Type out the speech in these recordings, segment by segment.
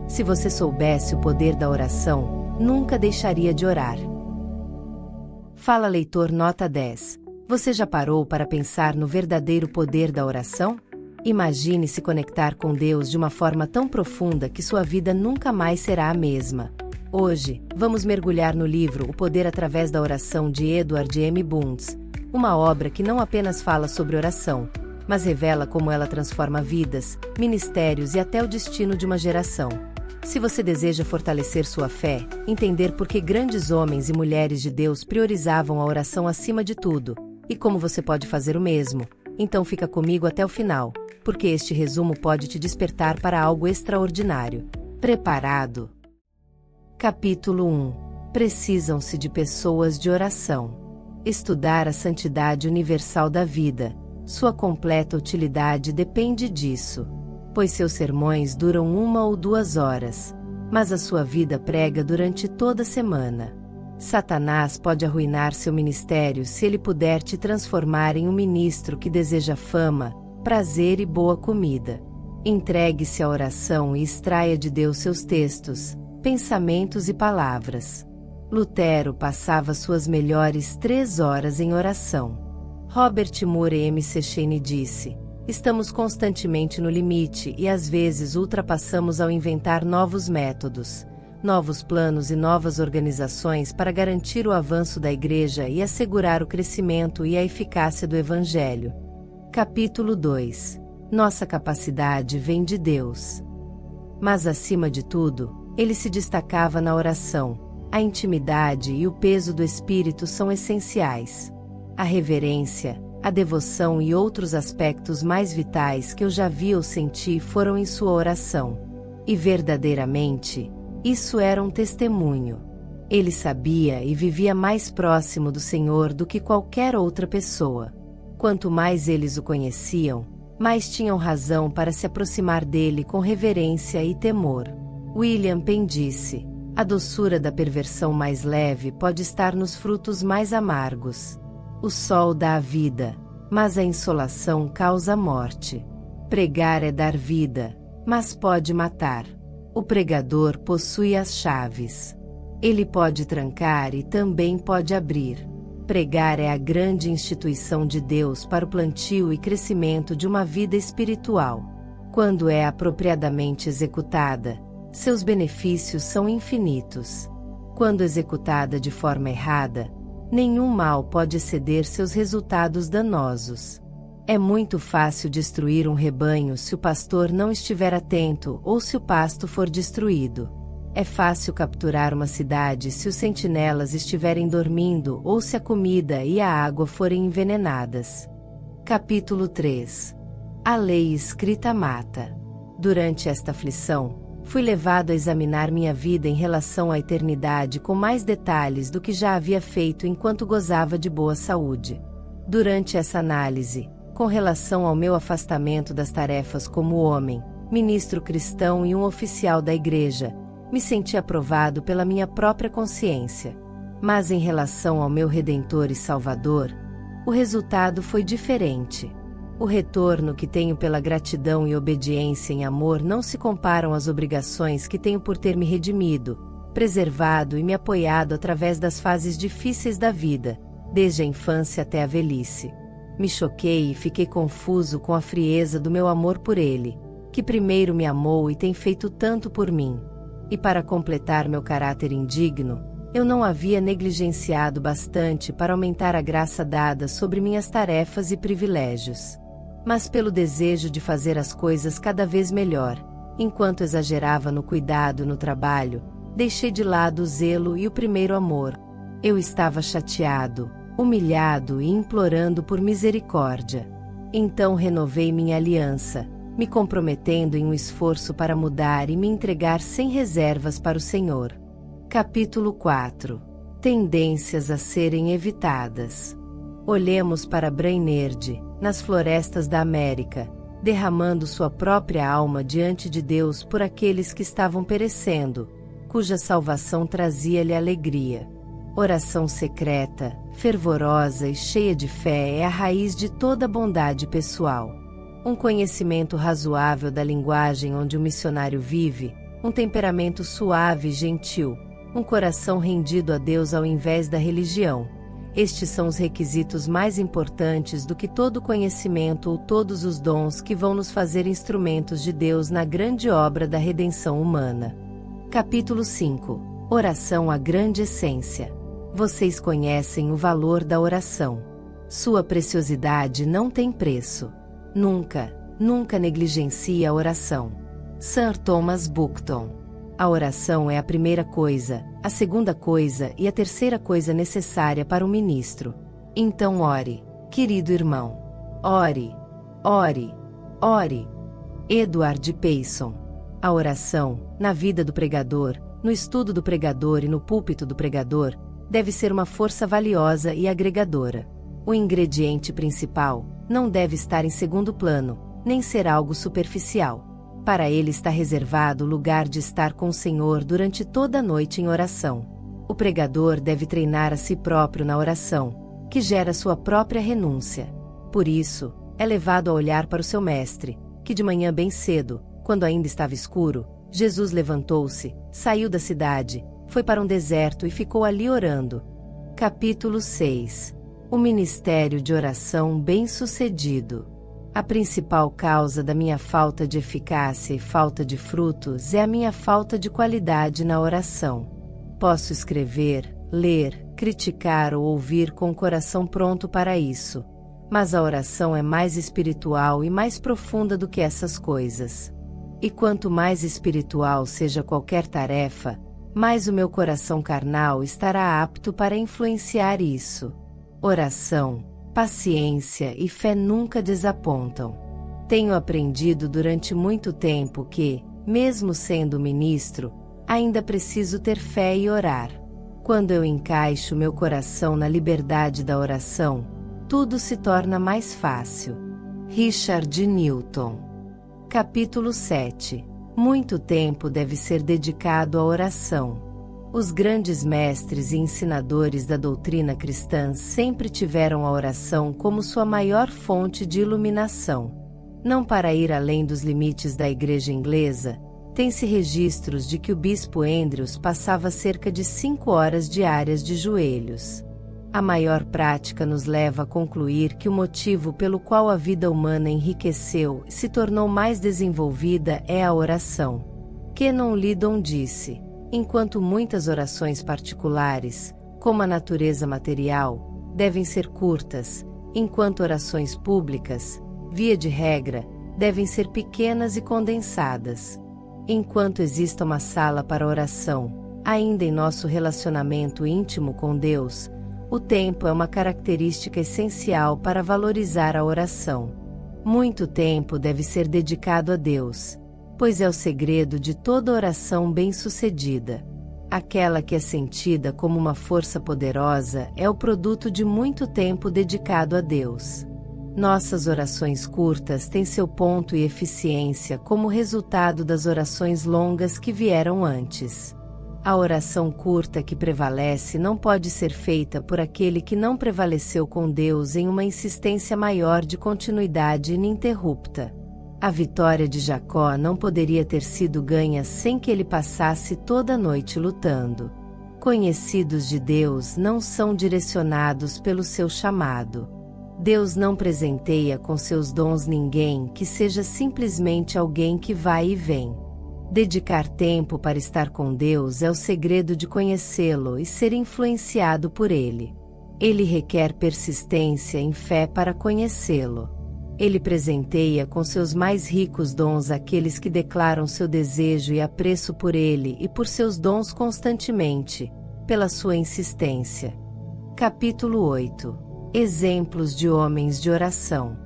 Se você soubesse o poder da oração, nunca deixaria de orar. Fala Leitor Nota 10. Você já parou para pensar no verdadeiro poder da oração? Imagine se conectar com Deus de uma forma tão profunda que sua vida nunca mais será a mesma. Hoje, vamos mergulhar no livro O Poder através da Oração de Edward M. Bunds, uma obra que não apenas fala sobre oração, mas revela como ela transforma vidas, ministérios e até o destino de uma geração. Se você deseja fortalecer sua fé, entender por que grandes homens e mulheres de Deus priorizavam a oração acima de tudo, e como você pode fazer o mesmo, então fica comigo até o final, porque este resumo pode te despertar para algo extraordinário. Preparado? Capítulo 1. Precisam-se de pessoas de oração. Estudar a santidade universal da vida. Sua completa utilidade depende disso. Pois seus sermões duram 1 ou 2 horas, mas a sua vida prega durante toda a semana. Satanás pode arruinar seu ministério se ele puder te transformar em um ministro que deseja fama, prazer e boa comida. Entregue-se à oração e extraia de Deus seus textos, pensamentos e palavras. Lutero passava suas melhores 3 horas em oração. Robert Murray M.C. disse: estamos constantemente no limite e às vezes ultrapassamos ao inventar novos métodos, novos planos e novas organizações para garantir o avanço da Igreja e assegurar o crescimento e a eficácia do Evangelho. Capítulo 2. Nossa capacidade vem de Deus. Mas acima de tudo, ele se destacava na oração. A intimidade e o peso do Espírito são essenciais. A reverência, a devoção e outros aspectos mais vitais que eu já vi ou senti foram em sua oração. E verdadeiramente, isso era um testemunho. Ele sabia e vivia mais próximo do Senhor do que qualquer outra pessoa. Quanto mais eles o conheciam, mais tinham razão para se aproximar dele com reverência e temor. William Penn disse: a doçura da perversão mais leve pode estar nos frutos mais amargos. O sol dá a vida, mas a insolação causa a morte. Pregar é dar vida, mas pode matar. O pregador possui as chaves. Ele pode trancar e também pode abrir. Pregar é a grande instituição de Deus para o plantio e crescimento de uma vida espiritual. Quando é apropriadamente executada, seus benefícios são infinitos. Quando executada de forma errada, nenhum mal pode exceder seus resultados danosos. É muito fácil destruir um rebanho se o pastor não estiver atento ou se o pasto for destruído. É fácil capturar uma cidade se os sentinelas estiverem dormindo ou se a comida e a água forem envenenadas. Capítulo 3. A lei escrita mata. Durante esta aflição, fui levado a examinar minha vida em relação à eternidade com mais detalhes do que já havia feito enquanto gozava de boa saúde. Durante essa análise, com relação ao meu afastamento das tarefas como homem, ministro cristão e um oficial da Igreja, me senti aprovado pela minha própria consciência. Mas em relação ao meu Redentor e Salvador, o resultado foi diferente. O retorno que tenho pela gratidão e obediência em amor não se comparam às obrigações que tenho por ter me redimido, preservado e me apoiado através das fases difíceis da vida, desde a infância até a velhice. Me choquei e fiquei confuso com a frieza do meu amor por ele, que primeiro me amou e tem feito tanto por mim. E para completar meu caráter indigno, eu não havia negligenciado bastante para aumentar a graça dada sobre minhas tarefas e privilégios. Mas pelo desejo de fazer as coisas cada vez melhor, enquanto exagerava no cuidado no trabalho, deixei de lado o zelo e o primeiro amor. Eu estava chateado, humilhado e implorando por misericórdia. Então renovei minha aliança, me comprometendo em um esforço para mudar e me entregar sem reservas para o Senhor. Capítulo 4. Tendências a serem evitadas. Olhemos para Brainerd, nas florestas da América, derramando sua própria alma diante de Deus por aqueles que estavam perecendo, cuja salvação trazia-lhe alegria. Oração secreta, fervorosa e cheia de fé é a raiz de toda bondade pessoal. Um conhecimento razoável da linguagem onde o missionário vive, um temperamento suave e gentil, um coração rendido a Deus ao invés da religião. Estes são os requisitos mais importantes do que todo conhecimento ou todos os dons que vão nos fazer instrumentos de Deus na grande obra da redenção humana. Capítulo 5. Oração, a grande essência. Vocês conhecem o valor da oração. Sua preciosidade não tem preço. Nunca negligencie a oração. Sir Thomas Buckton. A oração é a primeira coisa, a segunda coisa e a terceira coisa necessária para um ministro. Então ore, querido irmão. Ore, ore, ore. Edward Payson. A oração, na vida do pregador, no estudo do pregador e no púlpito do pregador, deve ser uma força valiosa e agregadora. O ingrediente principal não deve estar em segundo plano, nem ser algo superficial. Para ele está reservado o lugar de estar com o Senhor durante toda a noite em oração. O pregador deve treinar a si próprio na oração, que gera sua própria renúncia. Por isso, é levado a olhar para o seu mestre, que de manhã bem cedo, quando ainda estava escuro, Jesus levantou-se, saiu da cidade, foi para um deserto e ficou ali orando. Capítulo 6. O ministério de oração bem-sucedido. A principal causa da minha falta de eficácia e falta de frutos é a minha falta de qualidade na oração. Posso escrever, ler, criticar ou ouvir com o coração pronto para isso, mas a oração é mais espiritual e mais profunda do que essas coisas. E quanto mais espiritual seja qualquer tarefa, mais o meu coração carnal estará apto para influenciar isso. Oração, paciência e fé nunca desapontam. Tenho aprendido durante muito tempo que, mesmo sendo ministro, ainda preciso ter fé e orar. Quando eu encaixo meu coração na liberdade da oração, tudo se torna mais fácil. Richard Newton. Capítulo 7. Muito tempo deve ser dedicado à oração. Os grandes mestres e ensinadores da doutrina cristã sempre tiveram a oração como sua maior fonte de iluminação. Não para ir além dos limites da Igreja Inglesa, tem-se registros de que o bispo Andrews passava cerca de 5 horas diárias de joelhos. A maior prática nos leva a concluir que o motivo pelo qual a vida humana enriqueceu e se tornou mais desenvolvida é a oração. Kenon Lidon disse: enquanto muitas orações particulares, como a natureza material, devem ser curtas, enquanto orações públicas, via de regra, devem ser pequenas e condensadas. Enquanto exista uma sala para oração, ainda em nosso relacionamento íntimo com Deus, o tempo é uma característica essencial para valorizar a oração. Muito tempo deve ser dedicado a Deus, pois é o segredo de toda oração bem-sucedida. Aquela que é sentida como uma força poderosa é o produto de muito tempo dedicado a Deus. Nossas orações curtas têm seu ponto e eficiência como resultado das orações longas que vieram antes. A oração curta que prevalece não pode ser feita por aquele que não prevaleceu com Deus em uma insistência maior de continuidade ininterrupta. A vitória de Jacó não poderia ter sido ganha sem que ele passasse toda a noite lutando. Conhecidos de Deus não são direcionados pelo seu chamado. Deus não presenteia com seus dons ninguém que seja simplesmente alguém que vai e vem. Dedicar tempo para estar com Deus é o segredo de conhecê-lo e ser influenciado por ele. Ele requer persistência em fé para conhecê-lo. Ele presenteia com seus mais ricos dons aqueles que declaram seu desejo e apreço por ele e por seus dons constantemente, pela sua insistência. Capítulo 8. Exemplos de homens de oração.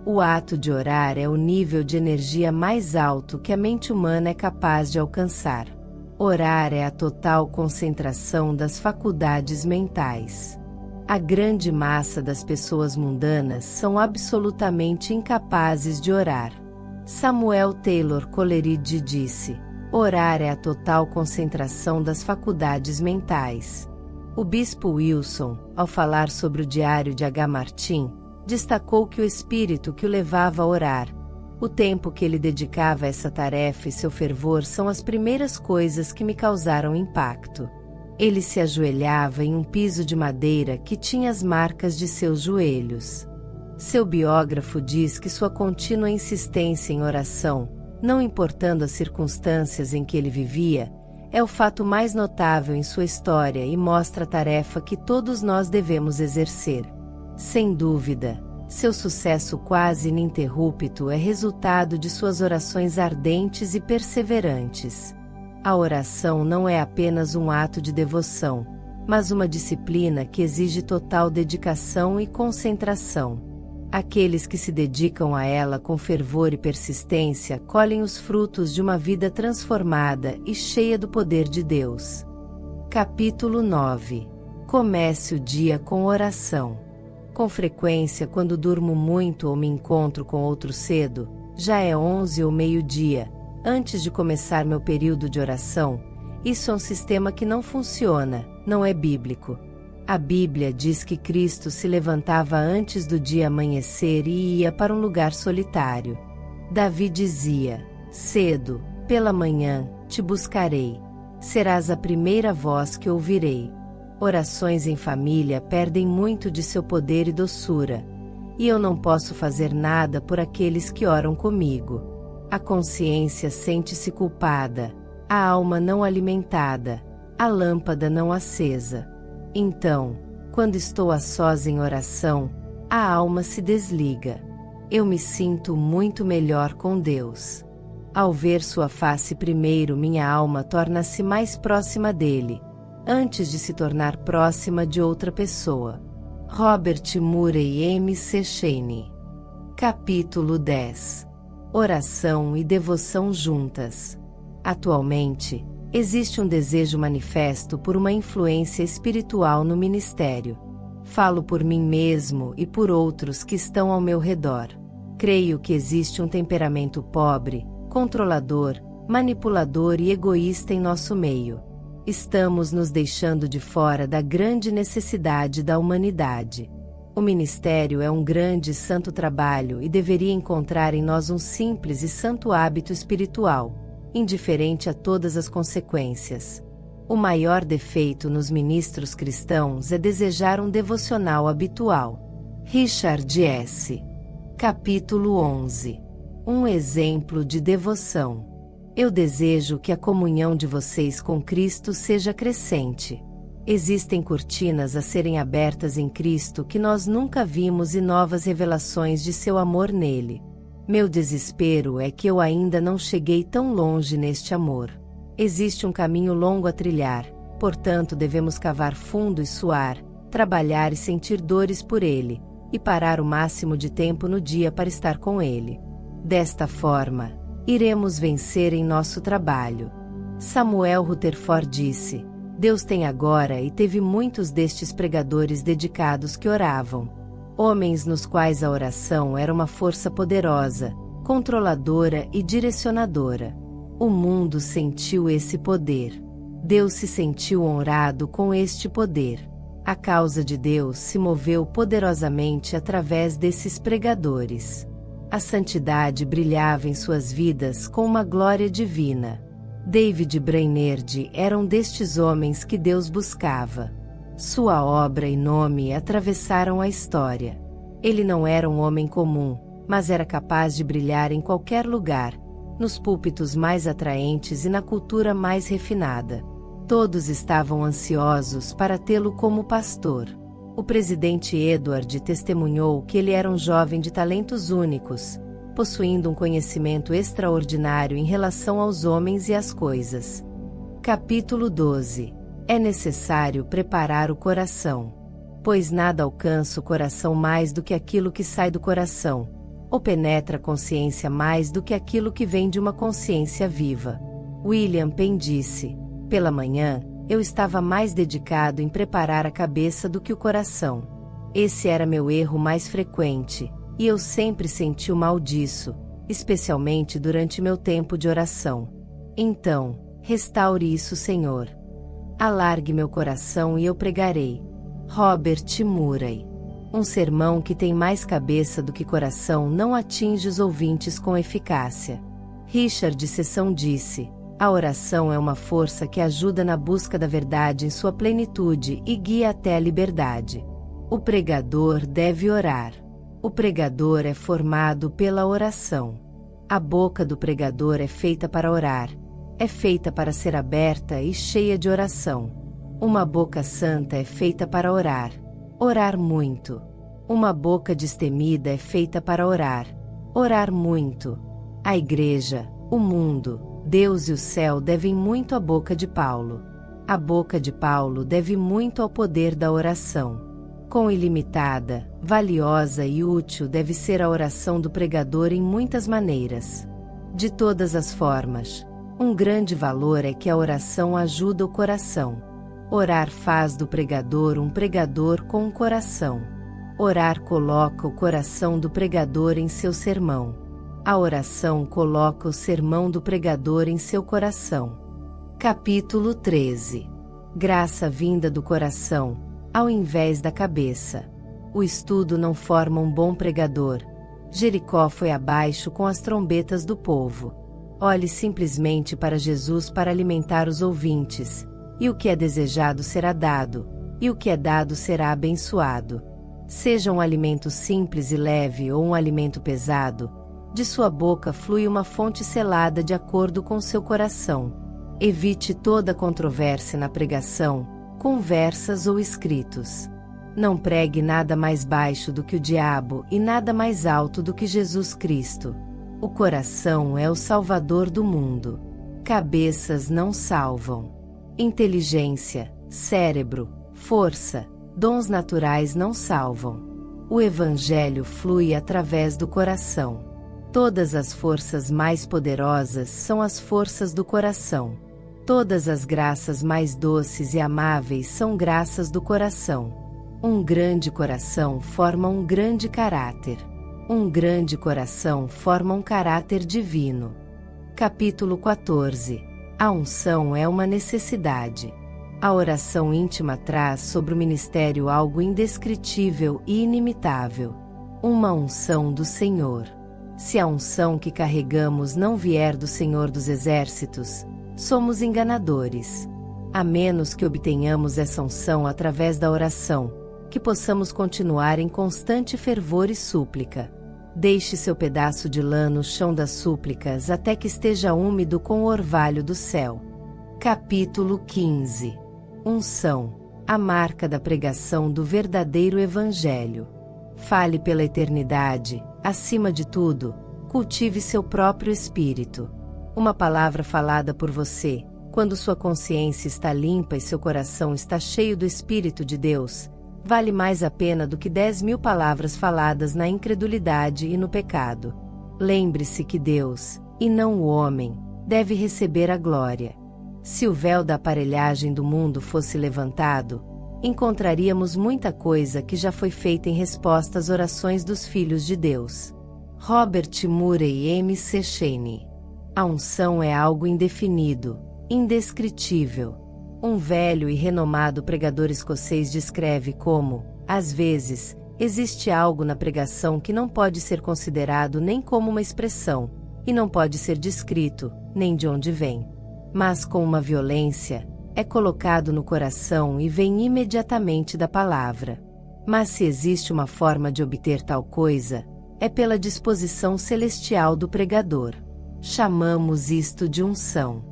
O ato de orar é o nível de energia mais alto que a mente humana é capaz de alcançar. Orar é a total concentração das faculdades mentais. A grande massa das pessoas mundanas são absolutamente incapazes de orar. Samuel Taylor Coleridge disse: orar é a total concentração das faculdades mentais. O bispo Wilson, ao falar sobre o diário de H. Martin, destacou que o espírito que o levava a orar O tempo que ele dedicava a essa tarefa e seu fervor são as primeiras coisas que me causaram impacto. Ele se ajoelhava em um piso de madeira que tinha as marcas de seus joelhos. Seu biógrafo diz que sua contínua insistência em oração, não importando as circunstâncias em que ele vivia, é o fato mais notável em sua história e mostra a tarefa que todos nós devemos exercer. Sem dúvida, seu sucesso quase ininterrupto é resultado de suas orações ardentes e perseverantes. A oração não é apenas um ato de devoção, mas uma disciplina que exige total dedicação e concentração. Aqueles que se dedicam a ela com fervor e persistência colhem os frutos de uma vida transformada e cheia do poder de Deus. Capítulo 9. Comece o dia com oração. Com frequência, quando durmo muito ou me encontro com outro cedo, já é 11 ou meio-dia, antes de começar meu período de oração, isso é um sistema que não funciona, não é bíblico. A Bíblia diz que Cristo se levantava antes do dia amanhecer e ia para um lugar solitário. Davi dizia: cedo, pela manhã, te buscarei. Serás a primeira voz que ouvirei. Orações em família perdem muito de seu poder e doçura, e eu não posso fazer nada por aqueles que oram comigo. A consciência sente-se culpada, a alma não alimentada, a lâmpada não acesa. Então, quando estou a sós em oração, a alma se desliga. Eu me sinto muito melhor com Deus. Ao ver sua face primeiro, minha alma torna-se mais próxima dele, antes de se tornar próxima de outra pessoa. Robert Murray M.C. Cheney. Capítulo 10. Oração e devoção juntas. Atualmente, existe um desejo manifesto por uma influência espiritual no ministério. Falo por mim mesmo e por outros que estão ao meu redor. Creio que existe um temperamento pobre, controlador, manipulador e egoísta em nosso meio. Estamos nos deixando de fora da grande necessidade da humanidade. O ministério é um grande e santo trabalho e deveria encontrar em nós um simples e santo hábito espiritual, indiferente a todas as consequências. O maior defeito nos ministros cristãos é desejar um devocional habitual. Richard S. Capítulo 11. Um exemplo de devoção. Eu desejo que a comunhão de vocês com Cristo seja crescente. Existem cortinas a serem abertas em Cristo que nós nunca vimos e novas revelações de seu amor nele. Meu desespero é que eu ainda não cheguei tão longe neste amor. Existe um caminho longo a trilhar, portanto devemos cavar fundo e suar, trabalhar e sentir dores por ele, e parar o máximo de tempo no dia para estar com ele. Desta forma, iremos vencer em nosso trabalho. Samuel Rutherford disse: Deus tem agora e teve muitos destes pregadores dedicados que oravam. Homens nos quais a oração era uma força poderosa, controladora e direcionadora. O mundo sentiu esse poder. Deus se sentiu honrado com este poder. A causa de Deus se moveu poderosamente através desses pregadores. A santidade brilhava em suas vidas com uma glória divina. David Brainerd era um destes homens que Deus buscava. Sua obra e nome atravessaram a história. Ele não era um homem comum, mas era capaz de brilhar em qualquer lugar, nos púlpitos mais atraentes e na cultura mais refinada. Todos estavam ansiosos para tê-lo como pastor. O presidente Edward testemunhou que ele era um jovem de talentos únicos, possuindo um conhecimento extraordinário em relação aos homens e às coisas. Capítulo 12. É necessário preparar o coração. Pois nada alcança o coração mais do que aquilo que sai do coração, ou penetra a consciência mais do que aquilo que vem de uma consciência viva. William Penn disse: pela manhã, eu estava mais dedicado em preparar a cabeça do que o coração. Esse era meu erro mais frequente, e eu sempre senti o mal disso, especialmente durante meu tempo de oração. Então, restaure isso, Senhor. Alargue meu coração e eu pregarei. Robert Murray. Um sermão que tem mais cabeça do que coração não atinge os ouvintes com eficácia. Richard Sesson disse: a oração é uma força que ajuda na busca da verdade em sua plenitude e guia até a liberdade. O pregador deve orar. O pregador é formado pela oração. A boca do pregador é feita para orar. É feita para ser aberta e cheia de oração. Uma boca santa é feita para orar. Orar muito. Uma boca destemida é feita para orar. Orar muito. A igreja, o mundo, Deus e o céu devem muito à boca de Paulo. A boca de Paulo deve muito ao poder da oração. Quão ilimitada, valiosa e útil deve ser a oração do pregador em muitas maneiras. De todas as formas. Um grande valor é que a oração ajuda o coração. Orar faz do pregador um pregador com um coração. Orar coloca o coração do pregador em seu sermão. A oração coloca o sermão do pregador em seu coração. Capítulo 13. Graça vinda do coração, ao invés da cabeça. O estudo não forma um bom pregador. Jericó foi abaixo com as trombetas do povo. Olhe simplesmente para Jesus para alimentar os ouvintes. E o que é desejado será dado, e o que é dado será abençoado. Seja um alimento simples e leve ou um alimento pesado, de sua boca flui uma fonte selada de acordo com seu coração. Evite toda controvérsia na pregação, conversas ou escritos. Não pregue nada mais baixo do que o diabo e nada mais alto do que Jesus Cristo. O coração é o salvador do mundo. Cabeças não salvam. Inteligência, cérebro, força, dons naturais não salvam. O Evangelho flui através do coração. Todas as forças mais poderosas são as forças do coração. Todas as graças mais doces e amáveis são graças do coração. Um grande coração forma um grande caráter. Um grande coração forma um caráter divino. Capítulo 14. A unção é uma necessidade. A oração íntima traz sobre o ministério algo indescritível e inimitável. Uma unção do Senhor. Se a unção que carregamos não vier do Senhor dos Exércitos, somos enganadores. A menos que obtenhamos essa unção através da oração, que possamos continuar em constante fervor e súplica. Deixe seu pedaço de lã no chão das súplicas até que esteja úmido com o orvalho do céu. Capítulo 15. Unção, a marca da pregação do verdadeiro Evangelho. Fale pela eternidade, acima de tudo, cultive seu próprio espírito. Uma palavra falada por você, quando sua consciência está limpa e seu coração está cheio do Espírito de Deus, vale mais a pena do que 10.000 palavras faladas na incredulidade e no pecado. Lembre-se que Deus, e não o homem, deve receber a glória. Se o véu da aparelhagem do mundo fosse levantado, encontraríamos muita coisa que já foi feita em resposta às orações dos filhos de Deus. Robert Murray M.C. Cheney. A unção é algo indefinido, indescritível. Um velho e renomado pregador escocês descreve como, às vezes, existe algo na pregação que não pode ser considerado nem como uma expressão, e não pode ser descrito, nem de onde vem. Mas com uma violência, é colocado no coração e vem imediatamente da palavra. Mas se existe uma forma de obter tal coisa, é pela disposição celestial do pregador. Chamamos isto de unção.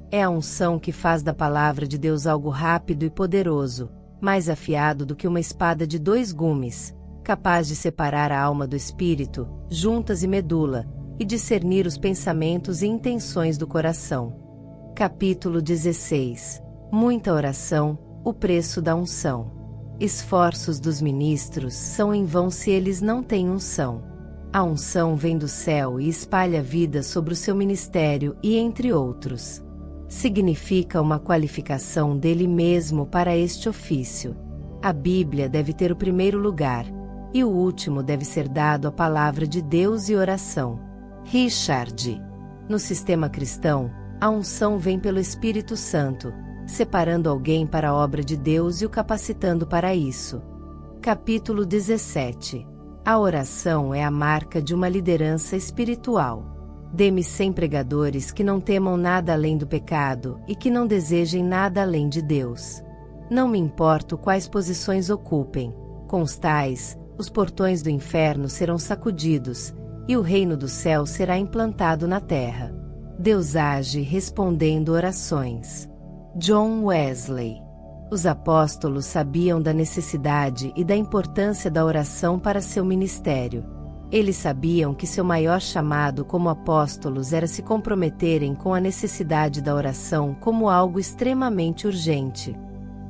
É a unção que faz da palavra de Deus algo rápido e poderoso, mais afiado do que uma espada de 2 gumes, capaz de separar a alma do espírito, juntas e medula, e discernir os pensamentos e intenções do coração. Capítulo 16. Muita oração, o preço da unção. Esforços dos ministros são em vão se eles não têm unção. A unção vem do céu e espalha vida sobre o seu ministério e entre outros. Significa uma qualificação dele mesmo para este ofício. A Bíblia deve ter o primeiro lugar, e o último deve ser dado à palavra de Deus e oração. Richard. No sistema cristão, a unção vem pelo Espírito Santo, separando alguém para a obra de Deus e o capacitando para isso. Capítulo 17. A oração é a marca de uma liderança espiritual. Dê-me 100 pregadores que não temam nada além do pecado e que não desejem nada além de Deus. Não me importo quais posições ocupem, com os tais, os portões do inferno serão sacudidos, e o reino do céu será implantado na terra. Deus age respondendo orações. John Wesley. Os apóstolos sabiam da necessidade e da importância da oração para seu ministério. Eles sabiam que seu maior chamado como apóstolos era se comprometerem com a necessidade da oração como algo extremamente urgente.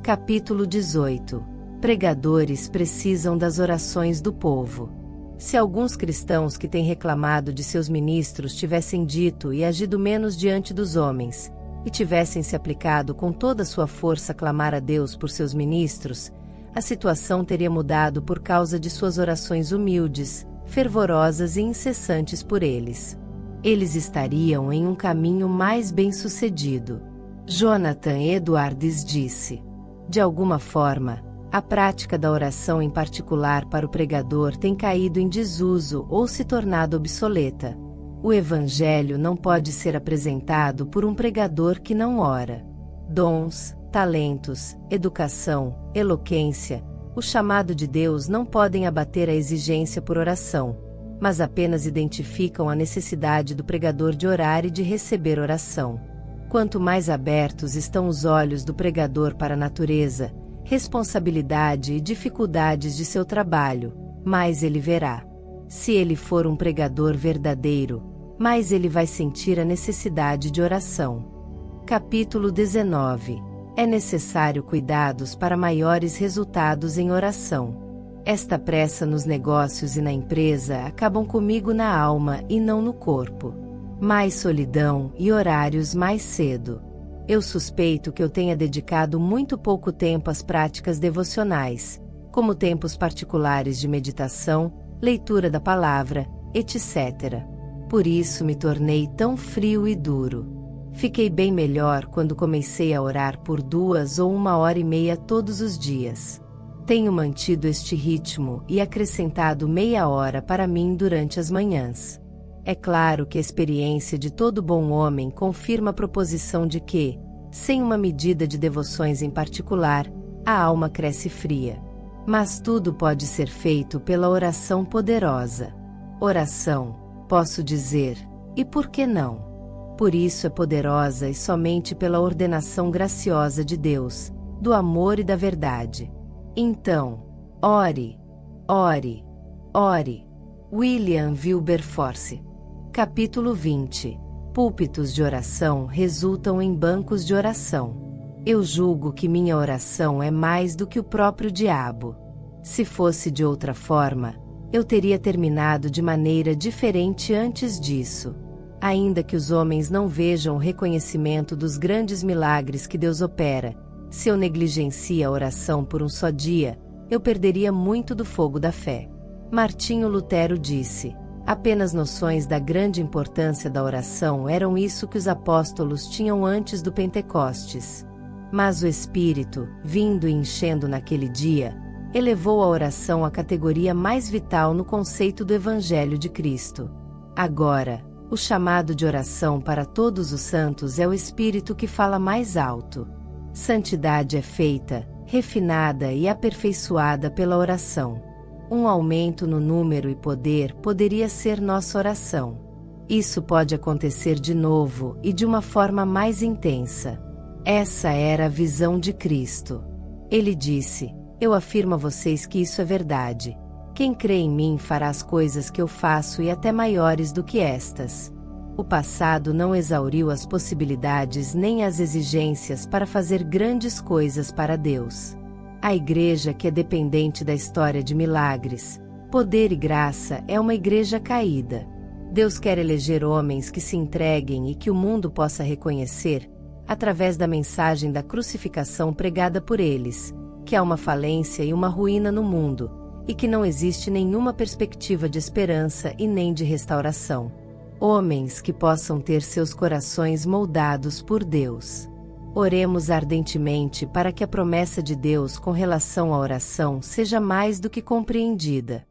Capítulo 18. Pregadores precisam das orações do povo. Se alguns cristãos que têm reclamado de seus ministros tivessem dito e agido menos diante dos homens, e tivessem se aplicado com toda a sua força a clamar a Deus por seus ministros, a situação teria mudado por causa de suas orações humildes, fervorosas e incessantes por eles. Eles estariam em um caminho mais bem-sucedido. Jonathan Edwards disse: de alguma forma, a prática da oração em particular para o pregador tem caído em desuso ou se tornado obsoleta. O Evangelho não pode ser apresentado por um pregador que não ora. Dons, talentos, educação, eloquência, o chamado de Deus não podem abater a exigência por oração, mas apenas identificam a necessidade do pregador de orar e de receber oração. Quanto mais abertos estão os olhos do pregador para a natureza, responsabilidade e dificuldades de seu trabalho, mais ele verá. Se ele for um pregador verdadeiro, mais ele vai sentir a necessidade de oração. Capítulo 19. É necessário cuidados para maiores resultados em oração. Esta pressa nos negócios e na empresa acabam comigo na alma e não no corpo. Mais solidão e horários mais cedo. Eu suspeito que eu tenha dedicado muito pouco tempo às práticas devocionais, como tempos particulares de meditação, leitura da palavra, etc. Por isso me tornei tão frio e duro. Fiquei bem melhor quando comecei a orar por 2 ou 1h30 todos os dias. Tenho mantido este ritmo e acrescentado meia hora para mim durante as manhãs. É claro que a experiência de todo bom homem confirma a proposição de que, sem uma medida de devoções em particular, a alma cresce fria. Mas tudo pode ser feito pela oração poderosa. Oração, posso dizer, e por que não? Por isso é poderosa e somente pela ordenação graciosa de Deus, do amor e da verdade. Então, ore, ore, ore. William Wilberforce. Capítulo 20. Púlpitos de oração resultam em bancos de oração. Eu julgo que minha oração é mais do que o próprio diabo. Se fosse de outra forma, eu teria terminado de maneira diferente antes disso. Ainda que os homens não vejam o reconhecimento dos grandes milagres que Deus opera, se eu negligencia a oração por um só dia, eu perderia muito do fogo da fé. Martinho Lutero disse: apenas noções da grande importância da oração eram isso que os apóstolos tinham antes do Pentecostes. Mas o Espírito, vindo e enchendo naquele dia, elevou a oração à categoria mais vital no conceito do Evangelho de Cristo. Agora, o chamado de oração para todos os santos é o Espírito que fala mais alto. Santidade é feita, refinada e aperfeiçoada pela oração. Um aumento no número e poder poderia ser nossa oração. Isso pode acontecer de novo e de uma forma mais intensa. Essa era a visão de Cristo. Ele disse: eu afirmo a vocês que isso é verdade. Quem crê em mim fará as coisas que eu faço e até maiores do que estas. O passado não exauriu as possibilidades nem as exigências para fazer grandes coisas para Deus. A igreja que é dependente da história de milagres, poder e graça é uma igreja caída. Deus quer eleger homens que se entreguem e que o mundo possa reconhecer, através da mensagem da crucificação pregada por eles, que há uma falência e uma ruína no mundo, e que não existe nenhuma perspectiva de esperança e nem de restauração. Homens que possam ter seus corações moldados por Deus. Oremos ardentemente para que a promessa de Deus com relação à oração seja mais do que compreendida.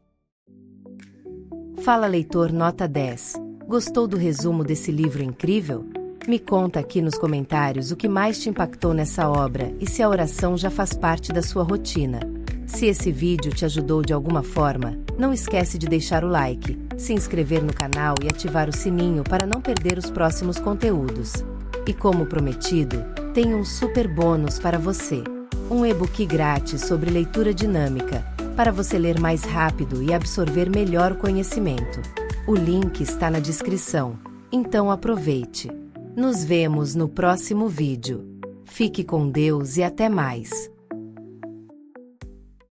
Fala Leitor Nota 10. Gostou do resumo desse livro incrível? Me conta aqui nos comentários o que mais te impactou nessa obra e se a oração já faz parte da sua rotina. Se esse vídeo te ajudou de alguma forma, não esquece de deixar o like, se inscrever no canal e ativar o sininho para não perder os próximos conteúdos. E como prometido, tem um super bônus para você. Um e-book grátis sobre leitura dinâmica, para você ler mais rápido e absorver melhor o conhecimento. O link está na descrição, então aproveite. Nos vemos no próximo vídeo. Fique com Deus e até mais.